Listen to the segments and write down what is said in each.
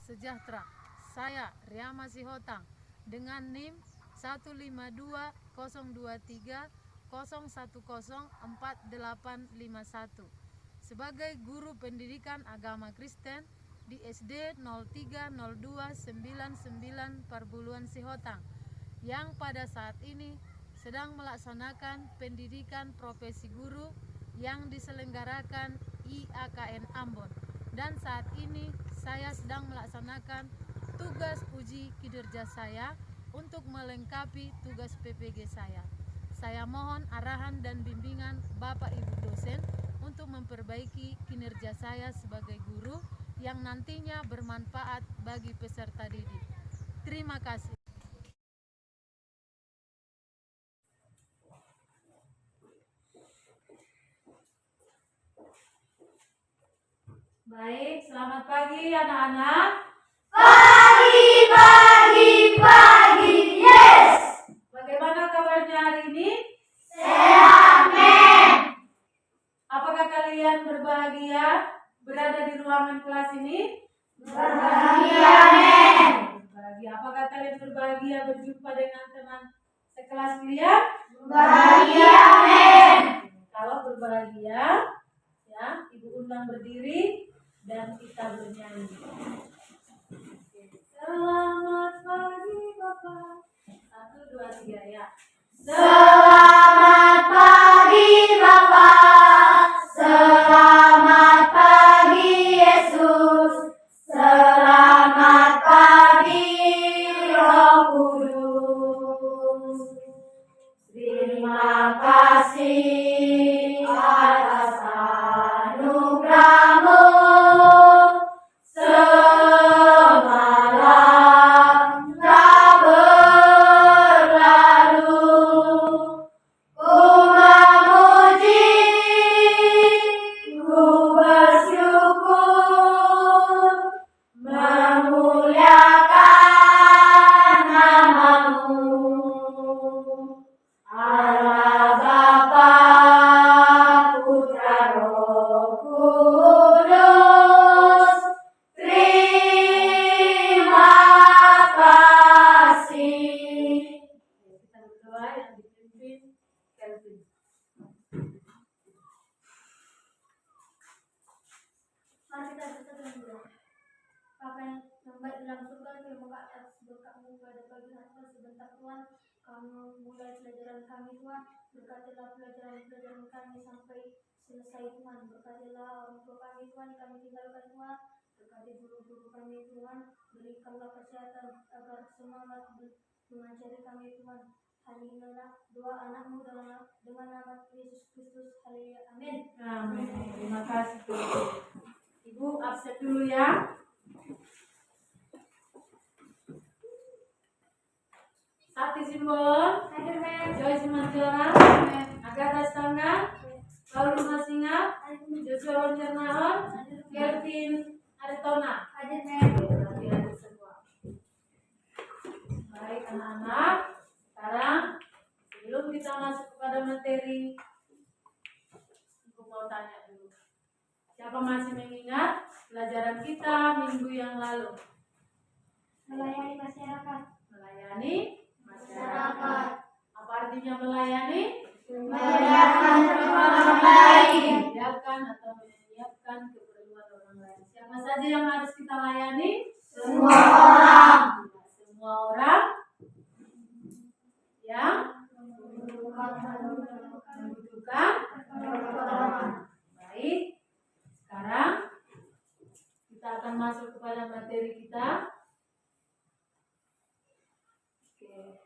sejahtera. Saya Riama Sihotang dengan NIM 1520230104851 sebagai guru pendidikan agama Kristen di SD 030299 Parbuluan Sihotang yang pada saat ini sedang melaksanakan pendidikan profesi guru yang diselenggarakan IAKN Ambon, dan saat ini saya sedang melaksanakan tugas uji kinerja saya untuk melengkapi tugas PPG saya. Saya mohon arahan dan bimbingan Bapak Ibu dosen untuk memperbaiki kinerja saya sebagai guru yang nantinya bermanfaat bagi peserta didik. Terima kasih. Baik, selamat pagi anak-anak. Pagi, yes. Bagaimana kabarnya hari ini? Sehat, men. Apakah kalian berbahagia berada di ruangan kelas ini? Berbahagia, men. Berbahagia. Apakah kalian berbahagia berjumpa dengan teman sekelas kalian? Berbahagia, men. Kalau berbahagia, ya, Ibu undang berdiri dan kita bernyanyi. Selamat pagi Bapak. 1, 2, 3 ya. Selamat pagi, Bapak. Selamat pagi, Yesus. Selamat pagi, Roh Kudus. Terima kasih atas anugerah-Mu. Semalam telah berlalu, ku memuji, ku bersyukur, memuliakan nama-Mu. Allah Bapa, Putra, Roh Kudus, terima kasih. Kita berdoa yang dipimpin Kelvin. Mari kita berdoa dengan doa. Bapa yang baik dalam surga, terima kasih atas berkat-Mu pada pagi hari ini. Sebentar Tuhan, kami mulai pelajaran kami Tuhan. Berkatilah pelajaran kami sampai selesai Tuhan. Berkatilah orang tua kami Tuhan, kami tinggalkan Tuhan. Berkati guru-guru kami Tuhan. Berikanlah kesehatan agar semangat mengajari kami Tuhan. Hanya inilah doa anak-Mu dengan nama Yesus Kristus. Haleluya. Amin. Amin. Terima kasih. Ibu absen dulu ya. Sakti Simbol, Joyce Manjora, Agatha Stanga, Paul Rumah Singa, Joshua Wanjarnaon, Kelvin Aritona. Hadir, men. Hadir semua. Baik anak-anak, sekarang sebelum kita masuk kepada materi, aku mau tanya dulu. Siapa masih mengingat pelajaran kita minggu yang lalu? Melayani masyarakat. Melayani masyarakat. Apa artinya melayani? Memuliakan orang lain. Menyiapkan atau menyiapkan keperluan orang lain. Siapa saja yang harus kita layani? Semua orang. Semua orang yang membutuhkan pertolongan. Baik. Sekarang kita akan masuk kepada materi kita. Oke.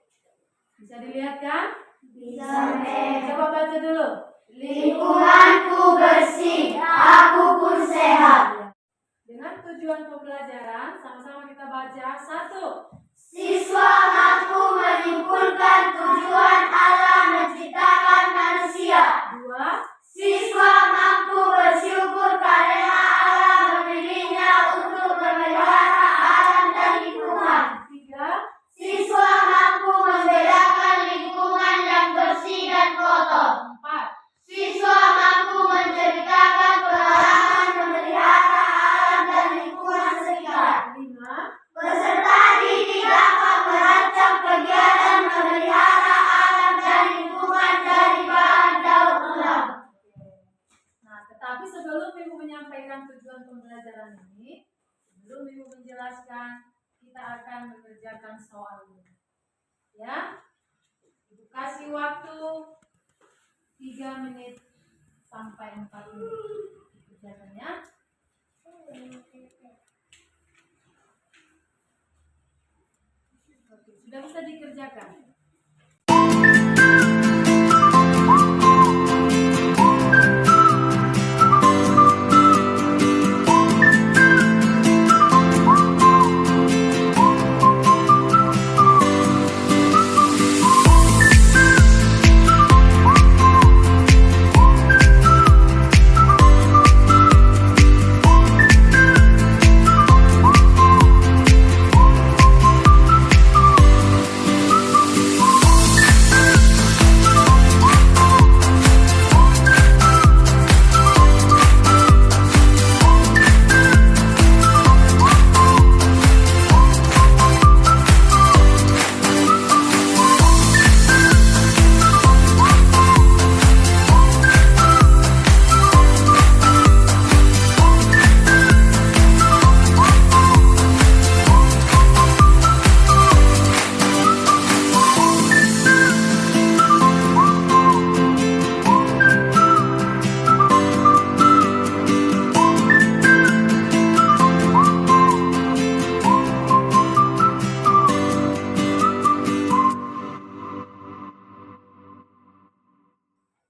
Bisa dilihat kan? Bisa, men. Coba baca dulu. Lingkunganku bersih, aku pun sehat. Dengan tujuan pembelajaran, sama-sama kita baca. 1. Siswa mampu menyimpulkan tujuan Allah menciptakan manusia. 2. Siswa mampu bersyukur karena Allah memilihnya untuk memelihara alam dan lingkungan. 3. Siswa mampu membedakan lingkungan yang bersih dan kotor. 4. Siswa mampu menceritakan pengalaman memelihara alam dan lingkungan sekitar. 5. Sebelum Ibu menyampaikan tujuan pembelajaran ini, sebelum Ibu menjelaskan, kita akan mengerjakan soal ini. Ya, Ibu kasih waktu 3 menit sampai 4 menit. Kerjakan ya. Oke, sudah bisa dikerjakan.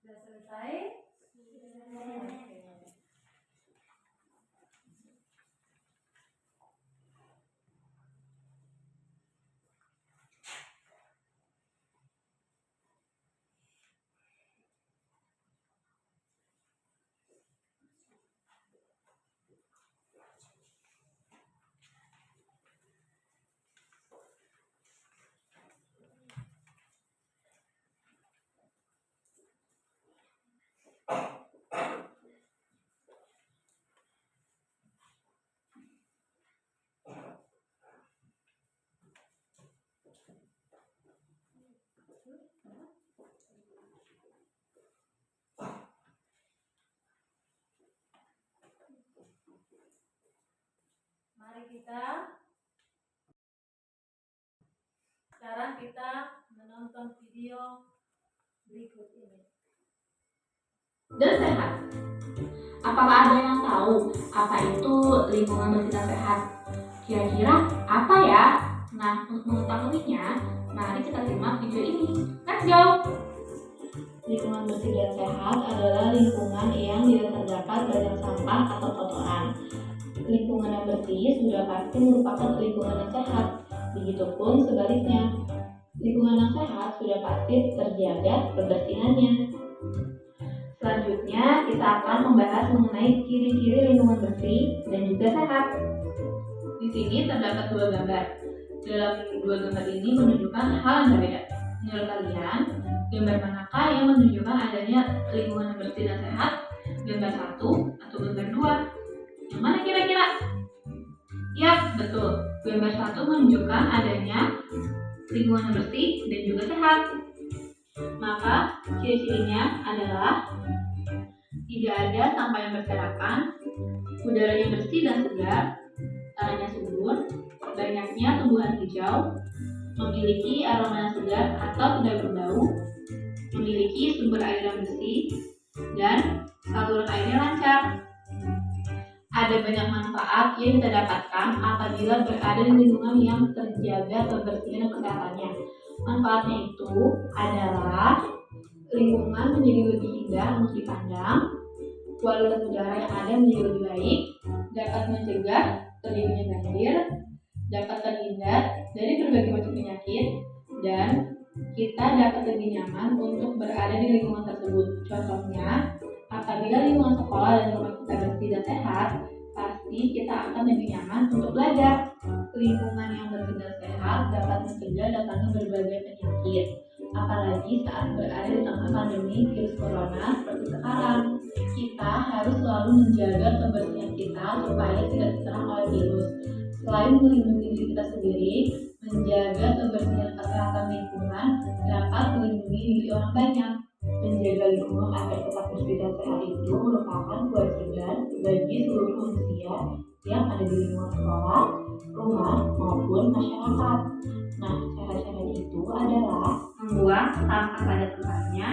Sudah selesai? Oke. Mari sekarang kita menonton video berikut ini. Dan sehat. Apakah ada yang tahu apa itu lingkungan bersih dan sehat? Kira-kira apa ya? Nah, untuk mengetahuinya, mari kita simak video ini. Let's go! Lingkungan bersih dan sehat adalah lingkungan yang tidak terdapat banyak sampah atau kotoran. Lingkungan yang bersih sudah pasti merupakan lingkungan yang sehat. Begitupun sebaliknya, lingkungan yang sehat sudah pasti terjaga kebersihannya. Selanjutnya, kita akan membahas mengenai ciri-ciri lingkungan bersih dan juga sehat. Di sini terdapat 2 gambar. Dalam 2 gambar ini menunjukkan hal yang berbeda. Menurut kalian, gambar manakah yang menunjukkan adanya lingkungan yang bersih dan sehat? Gambar 1 atau gambar 2? Yang mana kira-kira? Ya, betul. Gambar 1 menunjukkan adanya lingkungan yang bersih dan juga sehat. Maka ciri-cirinya adalah tidak ada sampah yang berserakan, udaranya bersih dan segar, tanahnya subur, banyaknya tumbuhan hijau, memiliki aroma yang segar atau tidak berbau, memiliki sumber air yang bersih, dan saluran airnya lancar. Ada banyak manfaat yang kita dapatkan apabila berada di lingkungan yang terjaga kebersihan dan kesehatannya. Manfaatnya itu adalah lingkungan menjadi lebih indah untuk dipandang, kualitas udara yang ada menjadi lebih baik, dapat mencegah terjadinya banjir, dapat terhindar dari berbagai macam penyakit, dan kita dapat lebih nyaman untuk berada di lingkungan tersebut. Contohnya, apabila lingkungan sekolah dan rumah kita bersih dan sehat, pasti kita akan lebih nyaman untuk belajar. Lingkungan yang bersih dan sehat dapat mencegah datangnya berbagai penyakit, apalagi saat berada di tengah pandemi virus corona seperti sekarang. Kita harus selalu menjaga kebersihan kita supaya tidak diserang oleh virus. Selain melindungi diri kita sendiri, menjaga kebersihan kesehatan lingkungan dapat melindungi diri orang banyak. menjaga lingkungan agar tetap bersih dan sehat itu merupakan kewajiban bagi seluruh manusia yang ada di lingkungan sekolah, rumah, maupun masyarakat. Nah, cara-caranya itu adalah membuang sampah pada tempatnya,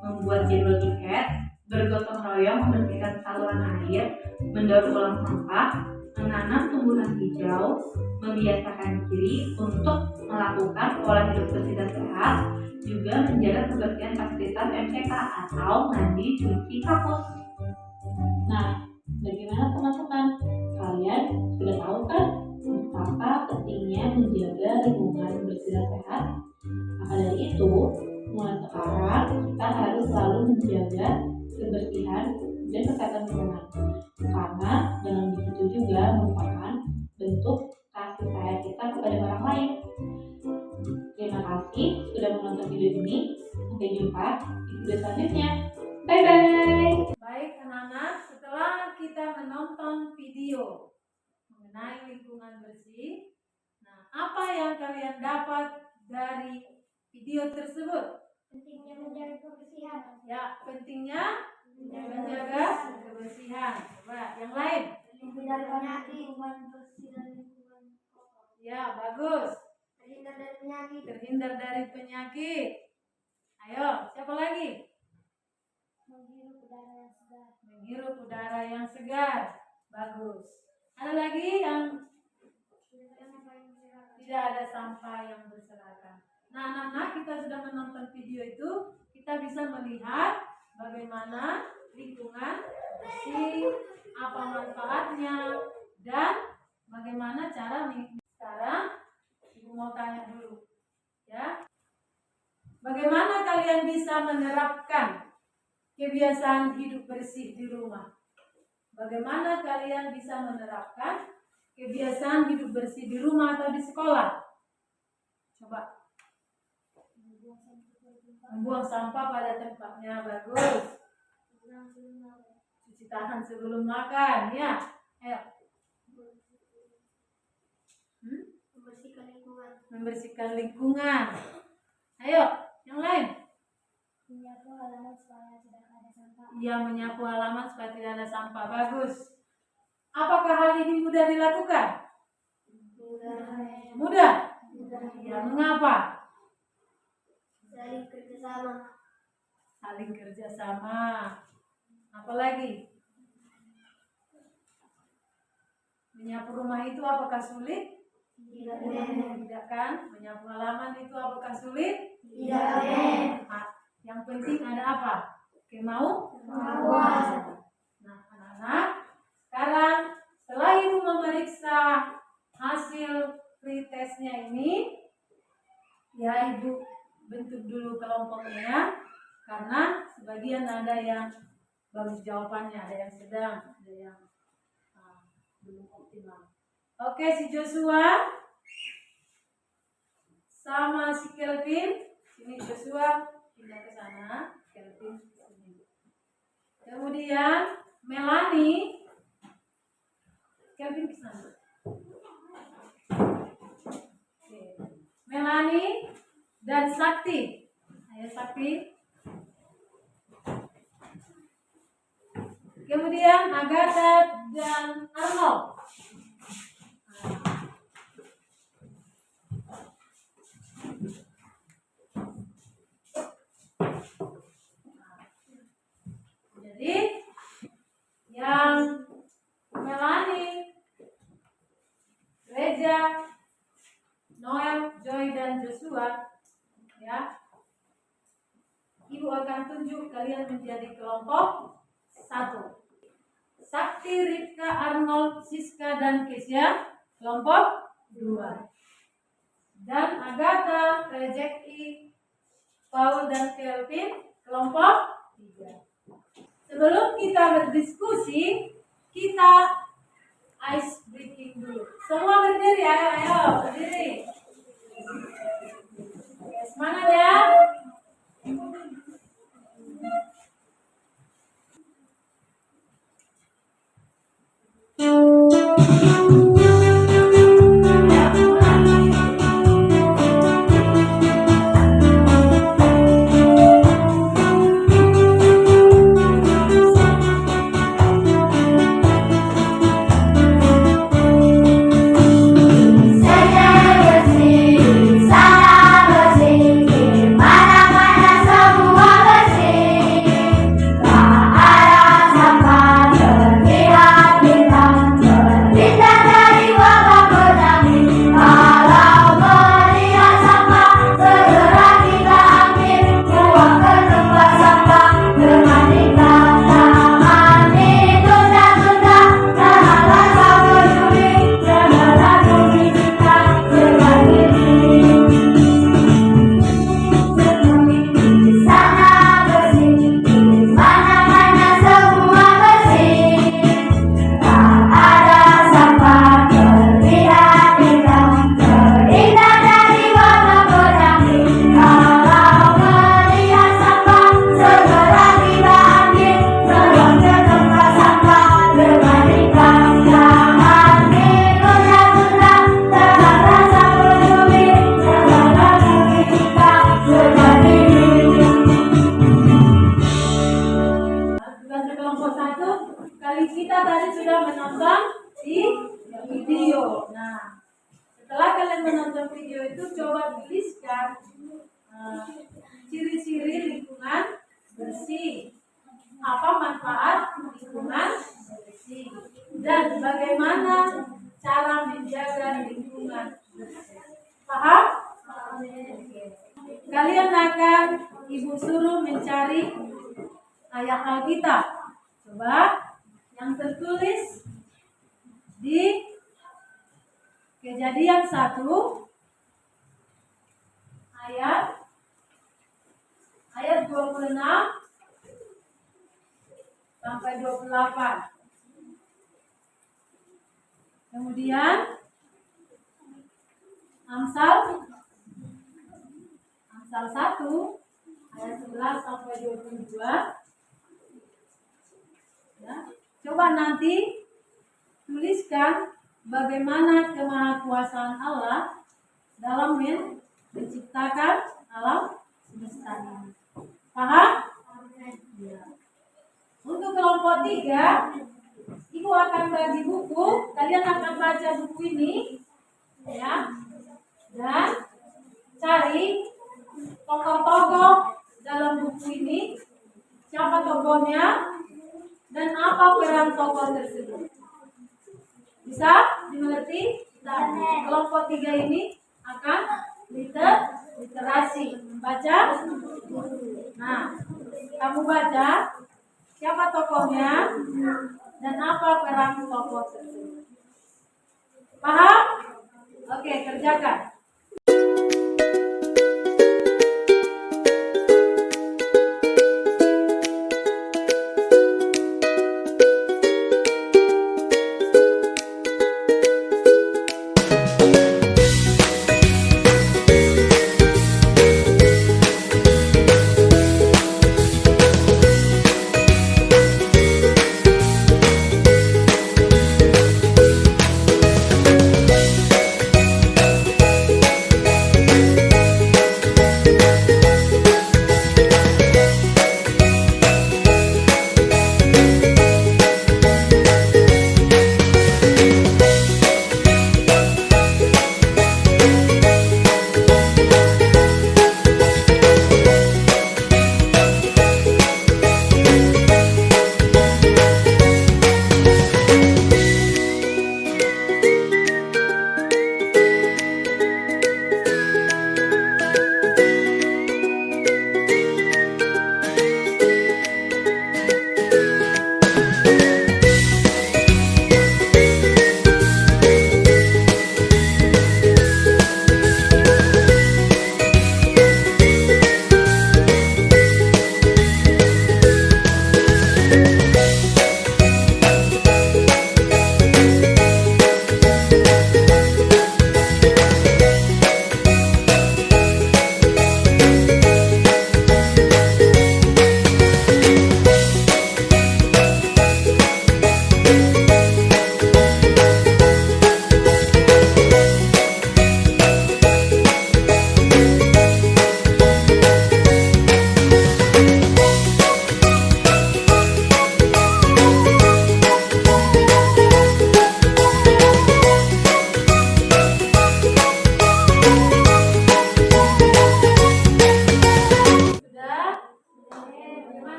membuat jadwal tiket, bergotong royong membersihkan saluran air, mendaur ulang sampah, menanam tumbuhan hijau, membiasakan diri untuk melakukan pola hidup bersih dan sehat, juga menjaga kebersihan fasilitas MCK atau mandi cuci kakus. Nah, bagaimana teman-teman? Kalian sudah tahu kan betapa pentingnya menjaga lingkungan bersih dan sehat? Maka dari itu, mulai sekarang kita harus selalu menjaga kebersihan dan kesehatan lingkungan, karena dengan begitu juga merupakan bentuk kasih sayang kita kepada orang lain. Terima kasih sudah menonton video ini. Sampai jumpa di video selanjutnya. Bye bye. Baik anak-anak, setelah kita menonton video mengenai lingkungan bersih, nah apa yang kalian dapat dari video tersebut? Pentingnya menjaga kebersihan. Ya, pentingnya menjaga kebersihan. Coba yang lain. Terhindar dari penyakit. Lingkungan bersih dan lingkungan kotor. Ya, bagus. Terhindar dari penyakit. Terhindar dari penyakit. Ayo, siapa lagi? Menghirup udara yang segar. Menghirup udara yang segar. Bagus. Ada lagi yang tidak ada sampah yang berserakan. Nah, anak-anak, kita sudah menonton video itu, kita bisa melihat bagaimana lingkungan bersih, apa manfaatnya, dan bagaimana cara sekarang Ibu mau tanya dulu, ya. Bagaimana kalian bisa menerapkan kebiasaan hidup bersih di rumah? Bagaimana kalian bisa menerapkan kebiasaan hidup bersih di rumah atau di sekolah? Coba. Membuang sampah pada tempatnya, bagus. Cuci tangan sebelum makan, ya. Ayo. Membersihkan lingkungan. Membersihkan lingkungan. Ayo, yang lain. Menyapu halaman supaya tidak ada sampah. Iya, menyapu halaman supaya tidak ada sampah, bagus. Apakah hal ini mudah dilakukan? Mudah. Ya, mengapa? Saling kerjasama. Saling kerjasama. Apalagi? Menyapu rumah itu apakah sulit? Tidak kan? Menyapu halaman itu apakah sulit? Tidak. Yang penting ada apa? Kemauan. Nah, anak-anak, sekarang setelah Ibu memeriksa hasil pretestnya ini, ya Ibu bentuk dulu kelompoknya, karena sebagian ada yang bagus jawabannya, ada yang sedang, ada yang belum optimal. Oke, si Joshua sama si Kelvin, sini Joshua pindah ke sana, Kelvin sini. Kemudian Melanie, Kelvin ke sana. Oke. Melanie dan Sakti. Ayo Sakti. Kemudian Agatha dan Arnold. Jadi yang Melanie, Reja, Noel, Joy dan Joshua, ya, Ibu akan tunjuk kalian menjadi kelompok 1. Sakti, Rika, Arnold, Siska dan Kesia kelompok 2. Dan Agatha, Rejeki, Paul dan Kelvin kelompok 3. Sebelum kita berdiskusi, kita ice breaking dulu. Semua berdiri, ayo berdiri. Oke, semangat ya. Kelompok 1, kali kita tadi sudah menonton di video. Nah, setelah kalian menonton video itu, coba tuliskan ciri-ciri lingkungan bersih. Apa manfaat lingkungan bersih? Dan bagaimana cara menjaga lingkungan bersih? Paham? Kalian akan Ibu suruh mencari ayat Alkitab. Coba yang tertulis di Kejadian 1 ayat 26 sampai 28. Kemudian Amsal 1 ayat 11 sampai 22. Ya. Coba nanti tuliskan bagaimana kemahakuasaan Allah dalam menciptakan alam semesta ini. Paham? Ya. Untuk kelompok 3, Ibu akan bagi buku. Kalian akan baca buku ini, ya, dan cari tokoh-tokoh dalam buku ini, siapa tokohnya, dan apa peran tokoh tersebut. Bisa dimengerti? Nah, kelompok 3 ini akan literasi, membaca. Nah, kamu baca siapa tokohnya dan apa peran tokoh tersebut. Paham? Oke, kerjakan.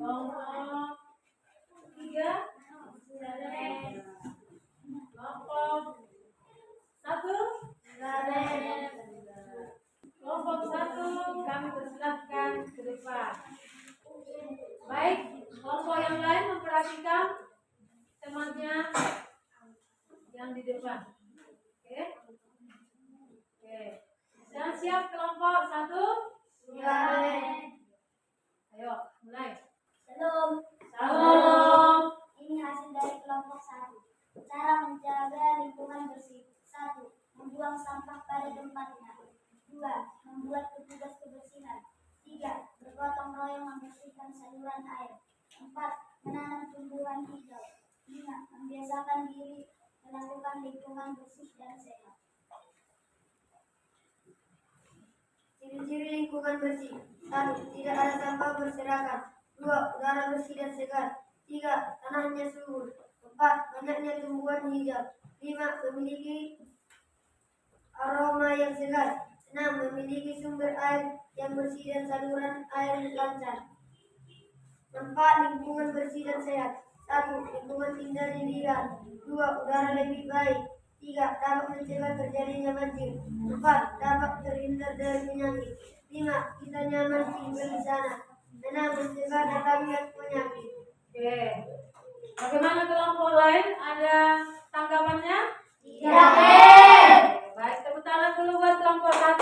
Kelompok 3 kelompok 1 kelompok 1 kami persilahkan ke depan. Baik, kelompok yang lain memperhatikan temannya yang di depan. Oke. Sudah siap kelompok 1? Ayo, mulai. Salam. Salam. Ini hasil dari kelompok 1. Cara menjaga lingkungan bersih. 1. Membuang sampah pada tempatnya. 2. Membuat petugas kebersihan. 3. Bergotong royong membersihkan saluran air. 4. Menanam tumbuhan hijau. 5. Membiasakan diri melakukan lingkungan bersih dan sehat. Ciri-ciri lingkungan bersih. 1. Tidak ada sampah berserakan. 2. Udara bersih dan segar. 3. Tanahnya subur. 4. Banyaknya tumbuhan hijau. 5. Memiliki aroma yang segar. 6. Memiliki sumber air yang bersih dan saluran air lancar. 4. Lingkungan bersih dan sehat. 1. Lingkungan tinggal di liar. 2. Udara lebih baik. 3. Dapat mencegah terjadinya banjir. 4. Dapat terhindar dari penyakit. 5. Kita nyaman tinggal di sana. 6. Mencegah datangnya penyakit. Oke. Bagaimana kelompok lain? Ada tanggapannya? Tidak. Baik, tepuk tangan dulu buat kelompok 1.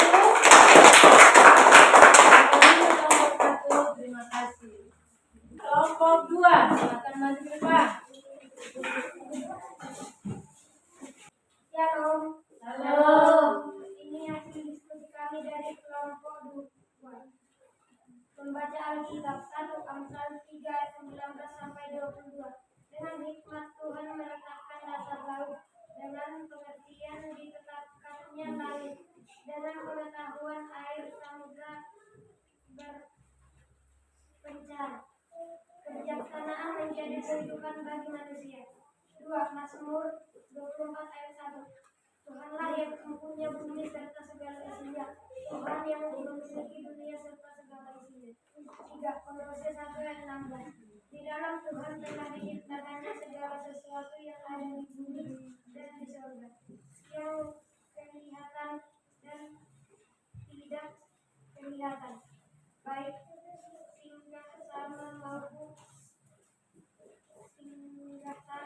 Kelompok 1, terima kasih. Kelompok 2, silakan maju ke depan. Halo. Halo. Ini hasil diskusi kami dari kelompok 2. Membaca Alkitab 1 Amsal 3 ayat 19 sampai 22. Dengan hikmat Tuhan meletakkan dasar laut, dengan pengertian ditetapkannya langit, dengan pengetahuan air samudra berpencar. Kebijaksanaan menjadi tuntunan bagi manusia. 2 Mazmur 24 ayat 1. Tuhanlah yang mempunyai bumi serta segala isinya. Tuhan yang memiliki dunia serta segala isinya. 3 Kolose 1 ayat 16. Di dalam Tuhan telah diciptakannya segala sesuatu yang ada di bumi dan di surga, yang kelihatan dan tidak kelihatan, baik singgah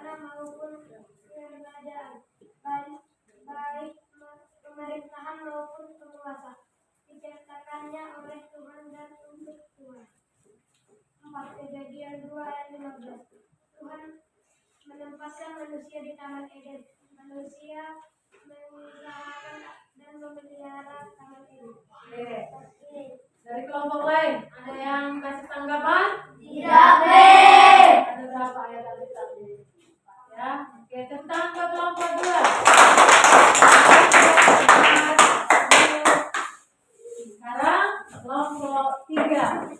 maupun kerajaan, baik pemerintahan maupun penguasa. Diciptakannya oleh Tuhan dan untuk Tuhan. 4 Kejadian 2 ayat 15. Tuhan menempatkan manusia di Taman Eden. Manusia mengusahakan dan memelihara Taman Eden. Dari kelompok lain, ada yang kasih tanggapan? Tidak. Ada berapa ayat Alkitab ini? Ya, oke, tepuk tangan ke kelompok 2. Sekarang kelompok 3.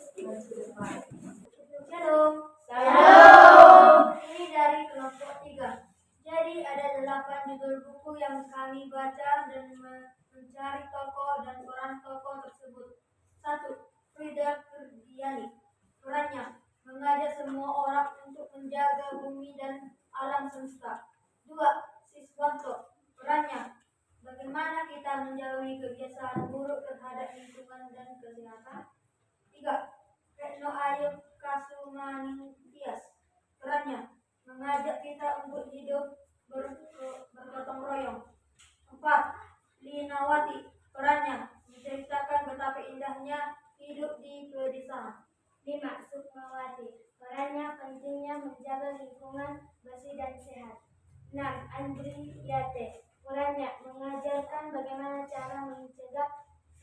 Shalom. Shalom. Ini dari kelompok 3. Jadi ada 8 judul buku yang kami baca dan mencari tokoh dan peran tokoh tersebut. 1. Frida Kurdiani. Perannya mengajak semua orang untuk menjaga bumi dan alam semesta. 2. Siswanto. Perannya bagaimana kita menjauhi kebiasaan buruk terhadap lingkungan dan kesehatan. 3. Retno Ayu Kasumaningtyas. Perannya mengajak kita untuk hidup bergotong royong. 4. Linawati. Perannya menceritakan betapa indahnya hidup di pedesaan. 5. Sukmawati. Perannya pentingnya menjaga lingkungan bersih dan sehat. 6. Andriyate. Perannya mengajarkan bagaimana cara mencegah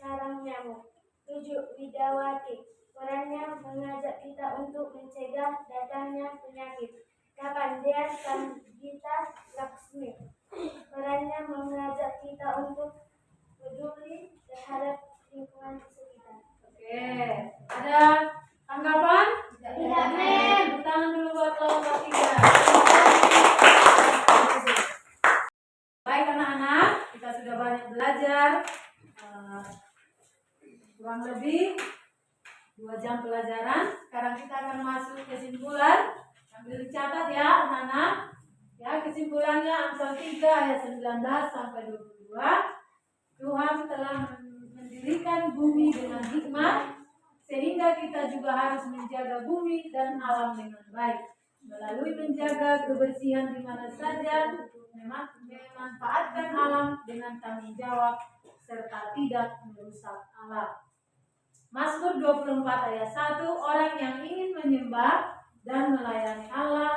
sarang nyamuk. 7. Widawati. Perannya mengajak kita untuk mencegah datangnya penyakit. 8. Dea Sanggita Laksmi. Perannya mengajak kita untuk peduli terhadap lingkungan sekitar. Oke, ada tanggapan? Tidak, Mem. Tepuk tangan dulu buat kelompok 3. Baik anak-anak, kita sudah banyak belajar. Kurang lebih 2 jam pelajaran. Sekarang kita akan masuk kesimpulan. Sambil dicatat ya anak-anak. Ya, kesimpulannya Amsal 3 ayat 19 sampai 22. Tuhan telah mendirikan bumi dengan hikmat, sehingga kita juga harus menjaga bumi dan alam dengan baik. Melalui menjaga kebersihan di mana saja, memanfaatkan alam dengan tanggung jawab, serta tidak merusak alam. Mazmur 24 ayat 1, orang yang ingin menyembah dan melayani Allah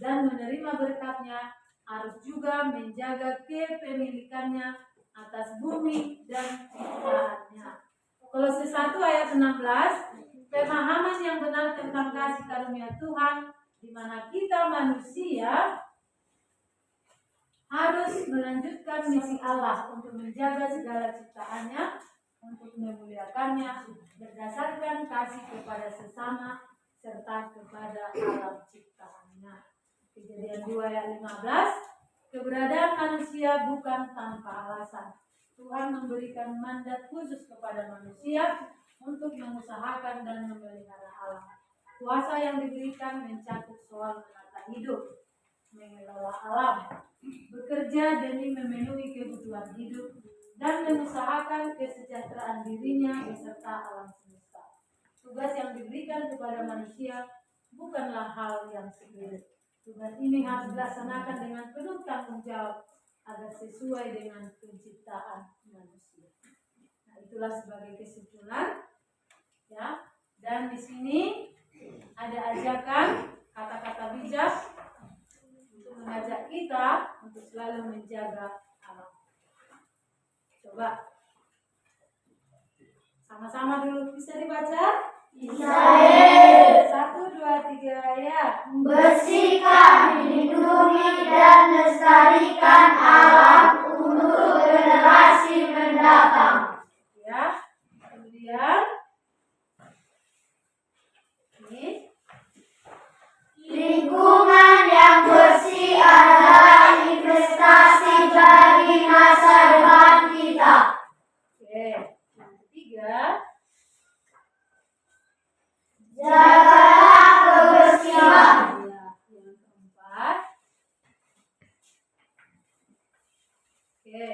dan menerima berkat-Nya harus juga menjaga kepemilikannya atas bumi dan ciptaannya. Kolose 1 ayat 16, pemahaman yang benar tentang kasih karunia Tuhan, di mana kita manusia harus melanjutkan misi Allah untuk menjaga segala ciptaannya, untuk memuliakannya berdasarkan kasih kepada sesama serta kepada alam ciptaannya. Kejadian 2 ayat 15. Keberadaan manusia bukan tanpa alasan. Tuhan memberikan mandat khusus kepada manusia untuk mengusahakan dan memelihara alam. Kuasa yang diberikan mencakup soal menata hidup, mengelola alam, bekerja demi memenuhi kebutuhan hidup, dan mengusahakan kesejahteraan dirinya beserta alam semesta. Tugas yang diberikan kepada manusia bukanlah hal yang sepele. Tugas ini harus dilaksanakan dengan penuh tanggung jawab agar sesuai dengan penciptaan manusia. Nah, itulah sebagai kesimpulan, ya. Dan di sini ada ajakan kata-kata bijak untuk mengajak kita untuk selalu menjaga alam. Coba sama-sama dulu, bisa dibaca? Bisa. 1, 2, 3 ya. Bersihkan, lindungi, dan lestarikan alam untuk generasi mendatang. Ya. Kemudian ini Lingkungan yang bersih adalah investasi bagi masa depan kita. oke. Yang ketiga, Jagalah kebersihan. ya. Yang keempat, oke.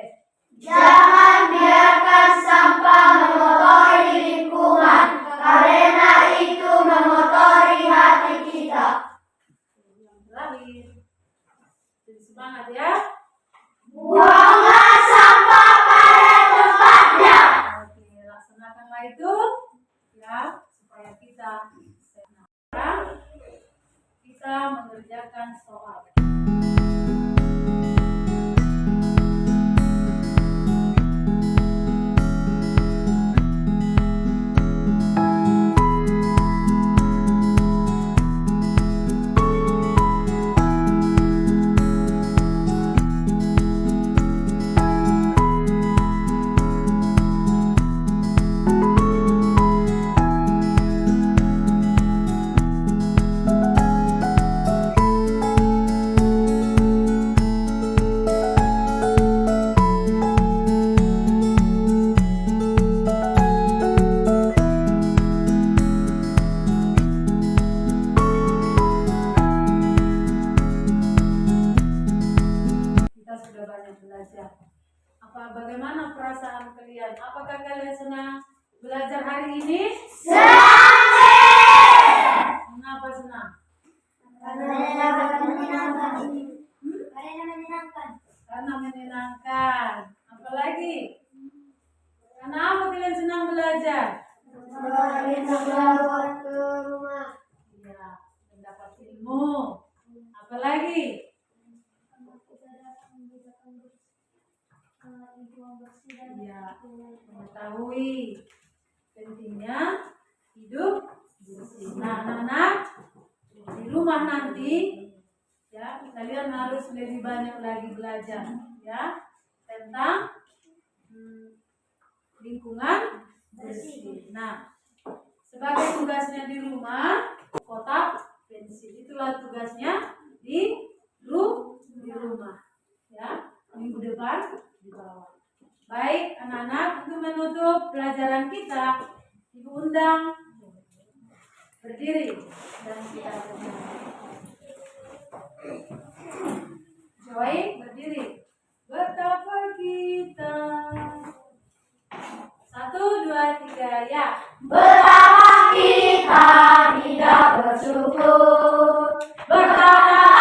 Jangan biarkan sampah mengotori lingkungan, karena itu mengotori hati kita. Yang terakhir, jadi semangat ya. Buanglah sampah pada tempatnya. Oke, laksanakanlah itu ya, supaya kita sekarang kita mengerjakan soal. Kita sudah banyak belajar. Bagaimana perasaan kalian? Apakah kalian senang belajar hari ini? Mengapa senang? Karena menyenangkan. Apalagi? Karena apa kalian senang belajar? Ya, mendapat ilmu. Apalagi? Ya, mengetahui pentingnya hidup bersih. Nah, anak-anak di rumah nanti ya kalian harus lebih banyak lagi belajar ya tentang lingkungan bersih. Nah, sebagai tugasnya di rumah, kotak pensil itulah tugasnya di rumah ya. Minggu depan dibawa. Baik anak-anak, untuk menutup pelajaran kita, Ibu undang berdiri dan kita bernyanyi. Joy berdiri. Betapa kita. 1, 2, 3 ya. Betapa kita tidak bersyukur, bertanah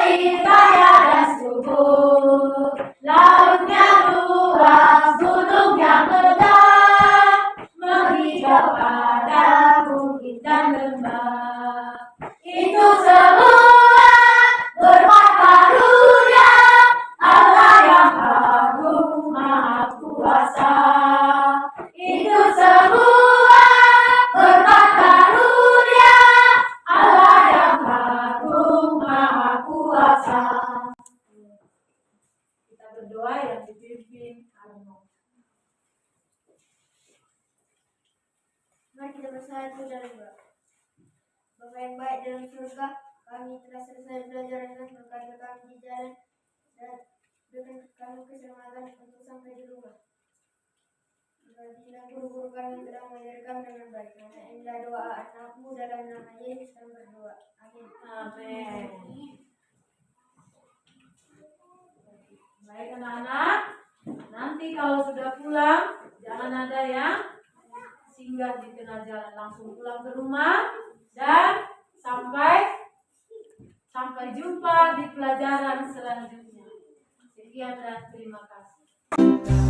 air kaya dan subur, lautnya luas, gunungnya megah, menghijau padang bukit dan lembah. Itu semua berkat karunia Allah yang agung maha kuasa. Itu semua Mari kita bersatu dan berdoa. Bapa yang baik dalam surga, kami telah selesai belajar dengan berkati kami di jalan dan berikan kami keselamatan untuk sampai di rumah. Berkatilah guru-guru kami yang telah mengajar kami dengan baik. Karena inilah doa anakmu dalam nama Yesus kami berdoa. Amin. Amin. Baik anak-anak, nanti kalau sudah pulang, jangan ada yang singgah di tengah jalan, langsung pulang ke rumah dan sampai jumpa di pelajaran selanjutnya. Sekian dan terima kasih.